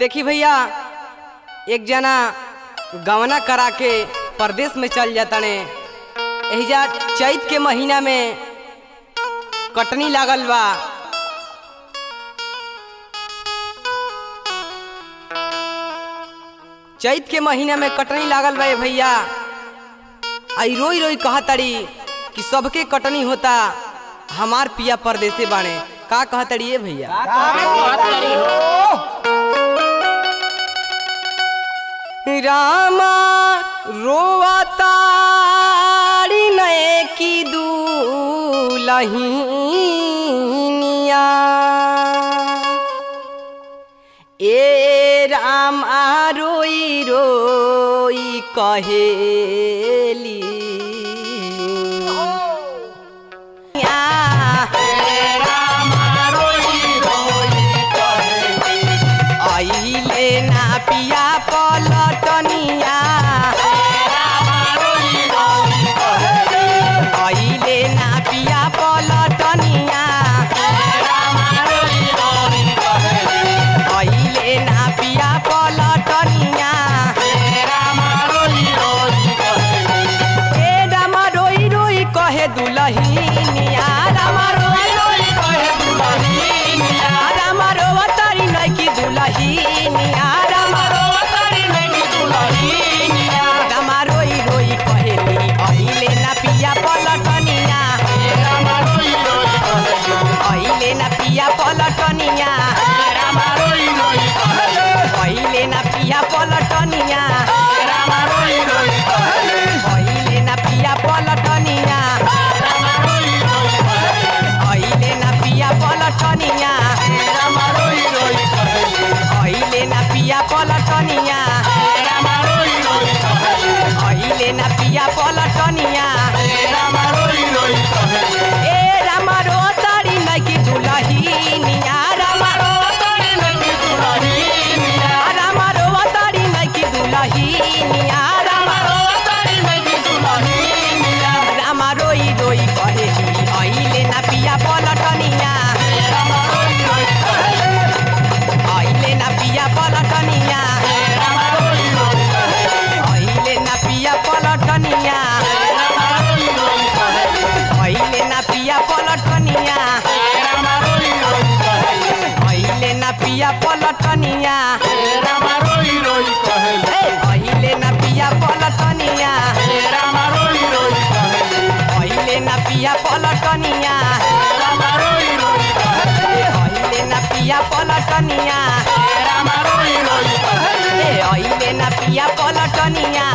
देखी भैया एक जना गवना करा के परदेश में चल जाता ने। एहिजा चैत के महीना में कटनी लागल बा। चैत के महीना में कटनी लागल बा भैया। आई रोई रोई कहतड़ी कि सबके कटनी होता, हमार पिया परदेसे बाणे। का कहतड़ी है भैया? रामा रोवतारी नए की दूल्हिनिया, ए रामा रोई रोई कहेली आइले ना पिया पलटनिया, आइले ना पिया पलटनिया, आइले ना पिया पलटनिया। ए रामा रोई रोई कहे दुल्हिनिया, रामा रोई रोई कहे दुल्हिनिया, रामा रोवतारी नइकी दुल्हिनिया, रामा रोवतारी नइकी दुल्हिनिया, रामा रोई रोई कहेली आइले ना पिया पलटनिया, रामा रोई रोई कहेली आइले ना पिया पलटनिया, रामा रोई रोई कहेली आइले ना पिया पलटनिया, रामा रोई रोई कहेली आइले ना पिया पलटनिया, रामा रोई रोई कहेली आइले ना पिया पलटनिया, रामा रोई रोई कहेली आइले ना पिया पलटनिया, रामा रोई रोई कहेली आइले ना पिया पलटनिया, रामा रोई रोई कहेली। ए रामा रोवतारी नइकी दुल्हिनिया, रामा रोवतारी नइकी दुल्हिनिया, रामा रोवतारी नइकी दुल्हिनिया, रामा रोवतारी नइकी दुल्हिनिया, रामा रोई रोई कहेली आइले ना पिया पलटनिया, रामा रोई रोई कहेली आइले ना पिया पलटनिया, रामा रोई रोई कहेली आइले ना पिया पलटनिया, रामा रोई रोई कहेली आइले ना पिया पलटनिया, रामा रोई रोई कहेली आइले ना पिया पलटनिया, रामा रोई रोई कहेली आइले ना पिया पलटनिया, रामा रोई रोई कहेली आइले ना पिया पलटनिया, रामा रोई रोई कहेली आइले ना पिया पलटनिया, रामा रोई रोई कहेली आइले ना पिया पलटनिया।